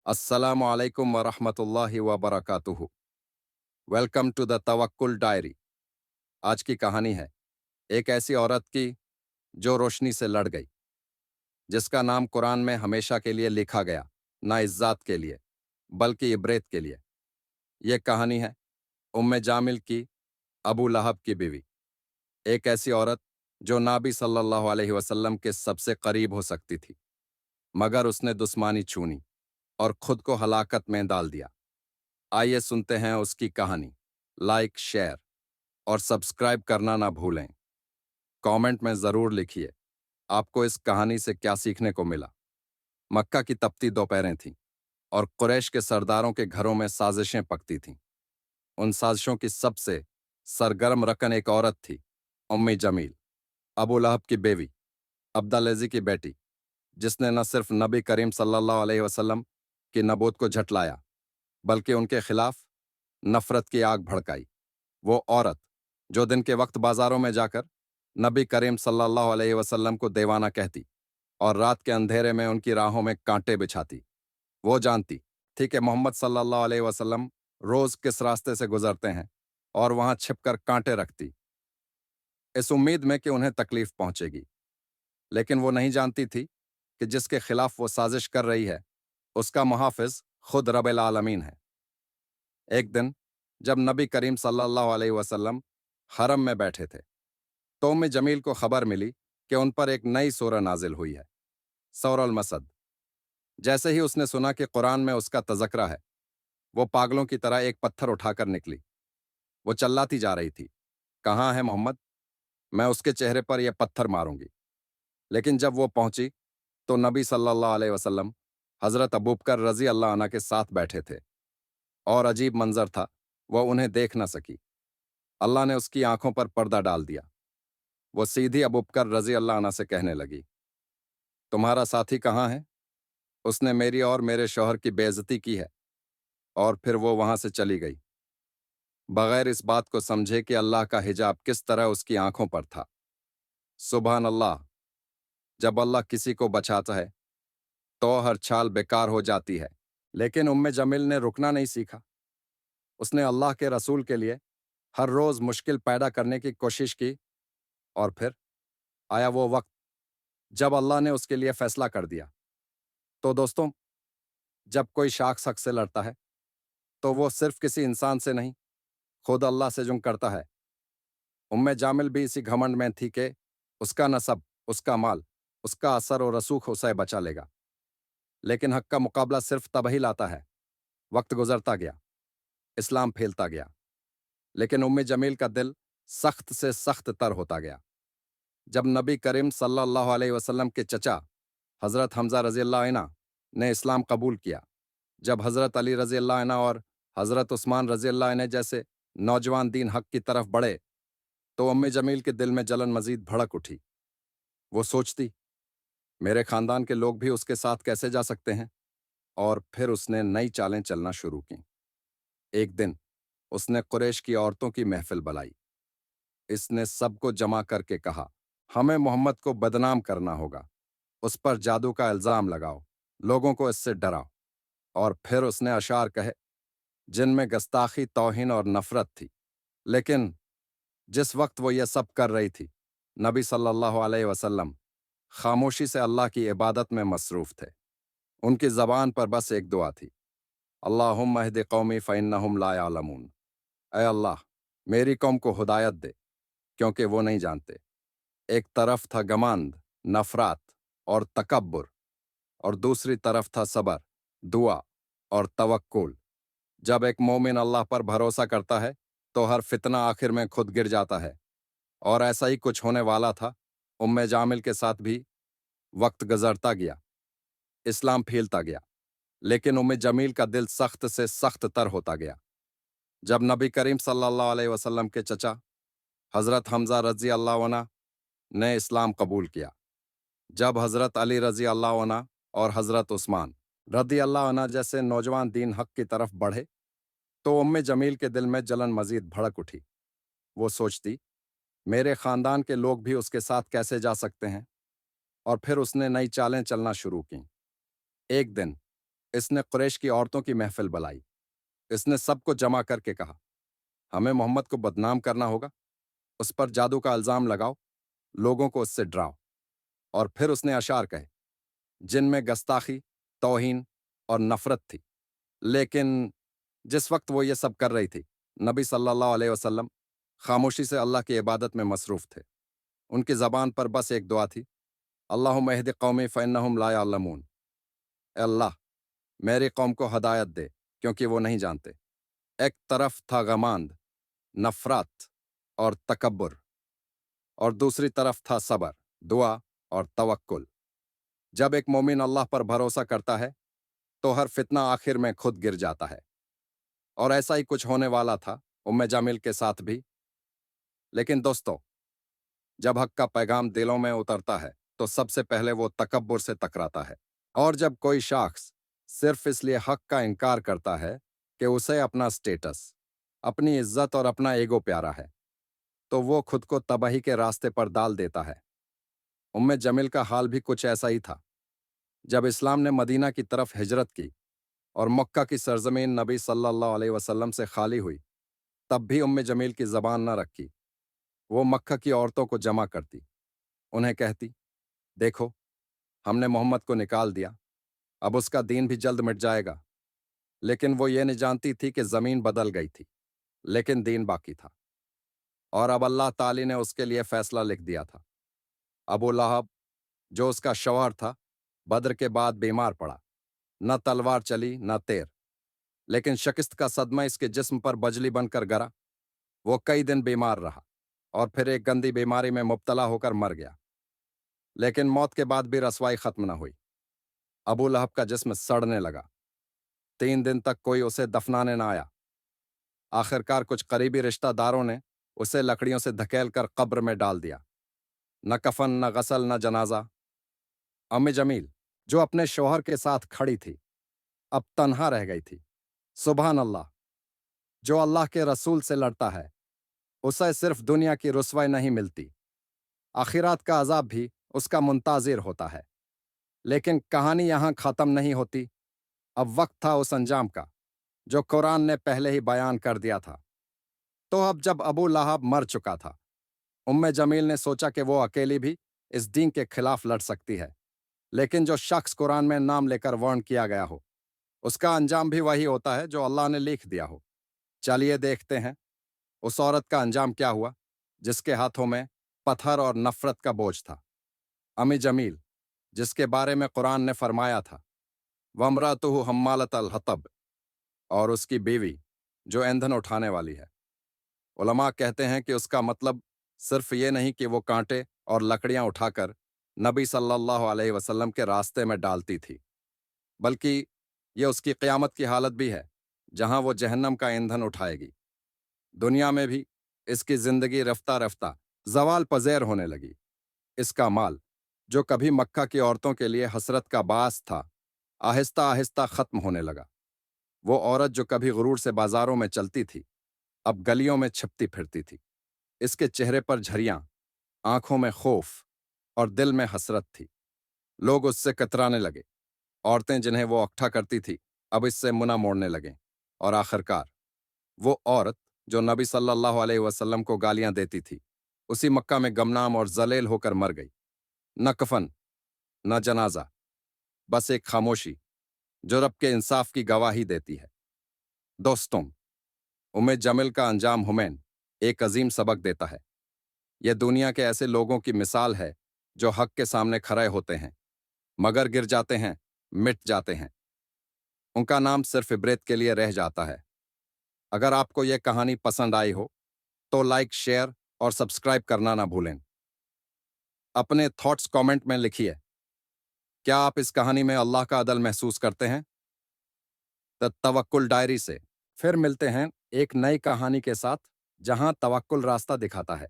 अस्सलामु अलैकुम वरहमतुल्लाहि वबरकातुहु। Welcome to the Tawakkul diary. आज की कहानी है एक ऐसी औरत की जो रोशनी से लड़ गई, जिसका नाम कुरान में हमेशा के लिए लिखा गया, ना इज्जत के लिए बल्कि इबरत के लिए। ये कहानी है उम्मे जामिल की, अबू लहब की बीवी। एक ऐसी औरत जो नाबी सल्लल्लाहु अलैहि वसल्लम के सबसे करीब हो सकती थी, मगर उसने दुश्मनी चुनी और खुद को हलाकत में डाल दिया। आइए सुनते हैं उसकी कहानी। लाइक, शेयर और सब्सक्राइब करना ना भूलें। कमेंट में ज़रूर लिखिए आपको इस कहानी से क्या सीखने को मिला। मक्का की तपती दोपहरें थीं और कुरैश के सरदारों के घरों में साजिशें पकती थीं। उन साजिशों की सबसे सरगर्म रकन एक औरत थी, उम्मी जमील, अबू लहब की बेवी, अब्दुल्लाजी की बेटी, जिसने न सिर्फ नबी करीम सल्लल्लाहु अलैहि वसल्लम की नबूवत को झटलाया, बल्कि उनके खिलाफ नफरत की आग भड़काई। वो औरत जो दिन के वक्त बाजारों में जाकर नबी करीम सल्लल्लाहु अलैहि वसल्लम को दीवाना कहती और रात के अंधेरे में उनकी राहों में कांटे बिछाती। वो जानती थी कि मोहम्मद सल्लल्लाहु अलैहि वसल्लम रोज किस रास्ते से गुजरते हैं और वहां छिपकर कांटे रखती, इस उम्मीद में कि उन्हें तकलीफ पहुंचेगी। लेकिन वो नहीं जानती थी कि जिसके खिलाफ वो साजिश कर रही है, उसका मुहाफिज खुद रब्बुल आलमीन है। एक दिन जब नबी करीम सल्लल्लाहु अलैहि वसल्लम हरम में बैठे थे, तो उम्मे जमील को खबर मिली कि उन पर एक नई सूरह नाजिल हुई है, सूरह मसद। जैसे ही उसने सुना कि कुरान में उसका तज़किरा है, वो पागलों की तरह एक पत्थर उठाकर निकली। वो चिल्लाती जा रही थी, कहाँ है मोहम्मद? मैं उसके चेहरे पर यह पत्थर मारूंगी। लेकिन जब वो पहुंची तो नबी सल्लल्लाहु अलैहि वसल्लम हजरत अबूबकर रजी अल्लाह अन्हु के साथ बैठे थे, और अजीब मंजर था, वो उन्हें देख न सकी। अल्लाह ने उसकी आंखों पर पर्दा डाल दिया। वो सीधी अबूबकर रजी अल्लाह अन्हु से कहने लगी, तुम्हारा साथी कहाँ है? उसने मेरी और मेरे शौहर की बेइज्जती की है। और फिर वो वहां से चली गई, बगैर इस बात को समझे कि अल्लाह का हिजाब किस तरह उसकी आंखों पर था। सुबहान अल्लाह। जब अल्लाह किसी को बचाता है तो हर चाल बेकार हो जाती है। लेकिन उम्मे जमील ने रुकना नहीं सीखा। उसने अल्लाह के रसूल के लिए हर रोज मुश्किल पैदा करने की कोशिश की, और फिर आया वो वक्त जब अल्लाह ने उसके लिए फैसला कर दिया। तो दोस्तों, जब कोई शख्स हक से लड़ता है तो वो सिर्फ किसी इंसान से नहीं, खुद अल्लाह से जुंग करता है। उम्मे जामिल भी इसी घमंड में थी कि उसका नसब, उसका माल, उसका असर और रसूख उसे बचा लेगा। लेकिन हक का मुकाबला सिर्फ तब ही लाता है। वक्त गुजरता गया, इस्लाम फैलता गया, लेकिन उम्मे जमील का दिल सख्त से सख्त तर होता गया। जब नबी करीम सल्लल्लाहु अलैहि वसल्लम के चचा हज़रत हमज़ा रज़ी अल्लाह अन्हु ने इस्लाम कबूल किया, जब हज़रत अली रज़ी अल्लाह अन्हु और हज़रत उस्मान रज़ी अल्लाह अन्हु जैसे नौजवान दीन हक की तरफ बढ़े, तो उम्मे जमील के दिल में जलन मजीद भड़क उठी। वो सोचती, मेरे खानदान के लोग भी उसके साथ कैसे जा सकते हैं? और फिर उसने नई चालें चलना शुरू की। एक दिन उसने कुरैश की औरतों की महफिल बुलाई। इसने सबको जमा करके कहा, हमें मोहम्मद को बदनाम करना होगा, उस पर जादू का इल्जाम लगाओ, लोगों को इससे डराओ। और फिर उसने अशार कहे जिनमें गस्ताखी, तौहीन और नफरत थी। लेकिन जिस वक्त वो ये सब कर रही थी, नबी सल्लल्लाहु अलैहि वसल्लम खामोशी से अल्लाह की इबादत में मसरूफ थे। उनकी जबान पर बस एक दुआ थी, अल्लाहुम्मा अहदि कौमी फ़इन्नहुम ला यालमून। ऐ अल्लाह, मेरी कौम को हिदायत दे, क्योंकि वो नहीं जानते। एक तरफ था गमांद, नफरत और तकब्बुर, और दूसरी तरफ था सबर, दुआ और तवक्कुल। जब एक मोमिन अल्लाह पर भरोसा करता है तो हर फितना आखिर में खुद गिर जाता है। और ऐसा ही कुछ होने वाला था उम्मे जामिल के साथ भी। वक्त गुजरता गया, इस्लाम फैलता गया, लेकिन उम्मे जमील का दिल सख्त से सख्त तर होता गया। जब नबी करीम सल्लल्लाहु अलैहि वसल्लम के चचा हज़रत हमज़ा रज़ी अल्लाह अन्हु ने इस्लाम कबूल किया, जब हज़रत अली रज़ी अल्लाह अन्हु और हज़रत उस्मान रज़ी अल्लाह अन्हु जैसे नौजवान दीन हक की तरफ बढ़े, तो उम्मे जमील के दिल में जलन मजीद भड़क उठी। वो सोचती, मेरे खानदान के लोग भी उसके साथ कैसे जा सकते हैं? और फिर उसने नई चालें चलना शुरू की। एक दिन इसने कुरैश की औरतों की महफिल बुलाई। इसने सबको जमा करके कहा, हमें मोहम्मद को बदनाम करना होगा, उस पर जादू का इल्जाम लगाओ, लोगों को उससे डराओ। और फिर उसने अशार कहे जिनमें गस्ताखी, तौहीन और नफरत थी। लेकिन जिस वक्त वो ये सब कर रही थी, नबी सल्लल्लाहु अलैहि वसल्लम खामोशी से अल्लाह की इबादत में मसरूफ थे। उनकी ज़बान पर बस एक दुआ थी, अल्लाहुम्मा इहदि कौमी फ़इन्नहुम ला यअलमून। ए अल्लाह, मेरी कौम को हदायत दे, क्योंकि वो नहीं जानते। एक तरफ था गमांद, नफरत और तकब्बुर, और दूसरी तरफ था सबर, दुआ और तवक्कुल। जब एक मोमिन अल्लाह पर भरोसा करता है तो हर फितना आखिर में खुद गिर जाता है। और ऐसा ही कुछ होने वाला था उम्मे जामिल के साथ भी। लेकिन दोस्तों, जब हक का पैगाम दिलों में उतरता है तो सबसे पहले वो तकब्बुर से टकराता है। और जब कोई शख्स सिर्फ इसलिए हक का इनकार करता है कि उसे अपना स्टेटस, अपनी इज्जत और अपना ईगो प्यारा है, तो वो खुद को तबाही के रास्ते पर डाल देता है। उम्मे जमील का हाल भी कुछ ऐसा ही था। जब इस्लाम ने मदीना की तरफ हिजरत की और मक्का की सरजमीन नबी सल्लल्लाहु अलैहि वसल्लम से खाली हुई, तब भी उम्मे जमील की जबान न रखी। वो मक्का की औरतों को जमा करती, उन्हें कहती, देखो, हमने मोहम्मद को निकाल दिया, अब उसका दीन भी जल्द मिट जाएगा। लेकिन वो ये नहीं जानती थी कि जमीन बदल गई थी, लेकिन दीन बाकी था। और अब अल्लाह ताली ने उसके लिए फैसला लिख दिया था। अबू लहब, जो उसका शौहर था, बद्र के बाद बीमार पड़ा। न तलवार चली न तेर, लेकिन शिकस्त का सदमा इसके जिस्म पर बजली बनकर गिरा। वो कई दिन बीमार रहा और फिर एक गंदी बीमारी में मुब्तला होकर मर गया। लेकिन मौत के बाद भी रसवाई खत्म न हुई। अबू लहब का जिस्म सड़ने लगा। 3 दिन तक कोई उसे दफनाने न आया। आखिरकार कुछ करीबी रिश्तेदारों ने उसे लकड़ियों से धकेल कर कब्र में डाल दिया। न कफन, न गसल, न जनाजा। अम्मी जमील, जो अपने शौहर के साथ खड़ी थी, अब तन्हा रह गई थी। सुभान अल्लाह! जो अल्लाह के रसूल से लड़ता है, उसे सिर्फ दुनिया की रुसवाई नहीं मिलती, आखिरात का अजाब भी उसका मुंताजिर होता है। लेकिन कहानी यहां खत्म नहीं होती। अब वक्त था उस अंजाम का जो कुरान ने पहले ही बयान कर दिया था। तो अब जब अबू लहब मर चुका था, उम्मे जमील ने सोचा कि वो अकेली भी इस दीन के खिलाफ लड़ सकती है। लेकिन जो शख्स कुरान में नाम लेकर वर्ण किया गया हो, उसका अंजाम भी वही होता है जो अल्लाह ने लिख दिया हो। चलिए देखते हैं उस औरत का अंजाम क्या हुआ जिसके हाथों में पत्थर और नफरत का बोझ था। अम्मी जमील, जिसके बारे में कुरान ने फरमाया था, वमरातुहु हम्मालतल हतब, और उसकी बीवी जो ईंधन उठाने वाली है। उलमा कहते हैं कि उसका मतलब सिर्फ ये नहीं कि वो कांटे और लकड़ियां उठाकर नबी सल्लल्लाहु अलैहि वसल्लम के रास्ते में डालती थी, बल्कि ये उसकी क़यामत की हालत भी है, जहां वो जहन्नम का ईंधन उठाएगी। दुनिया में भी इसकी जिंदगी रफ्ता रफ्ता जवाल पज़ेर होने लगी। इसका माल, जो कभी मक्का की औरतों के लिए हसरत का बास था, आहिस्ता आहिस्ता खत्म होने लगा। वो औरत जो कभी गुरूर से बाजारों में चलती थी, अब गलियों में छिपती फिरती थी। इसके चेहरे पर झरियां, आंखों में खौफ और दिल में हसरत थी। लोग उससे कतराने लगे। औरतें जिन्हें वो अक्ठा करती थी, अब इससे मुना मोड़ने लगे। और आखिरकार वो औरत जो नबी सल्लल्लाहु अलैहि वसल्लम को गालियां देती थी, उसी मक्का में गमनाम और जलेल होकर मर गई। न कफन, न जनाजा, बस एक खामोशी जो रब के इंसाफ की गवाही देती है। दोस्तों, उम्मे जमील का अंजाम हुमैन एक अजीम सबक देता है। यह दुनिया के ऐसे लोगों की मिसाल है जो हक के सामने खड़े होते हैं, मगर गिर जाते हैं, मिट जाते हैं। उनका नाम सिर्फ इबरत के लिए रह जाता है। अगर आपको यह कहानी पसंद आई हो तो लाइक, शेयर और सब्सक्राइब करना ना भूलें। अपने थॉट्स कमेंट में लिखिए। क्या आप इस कहानी में अल्लाह का अदल महसूस करते हैं? द तवक्कुल डायरी से फिर मिलते हैं एक नई कहानी के साथ, जहां तवक्कुल रास्ता दिखाता है।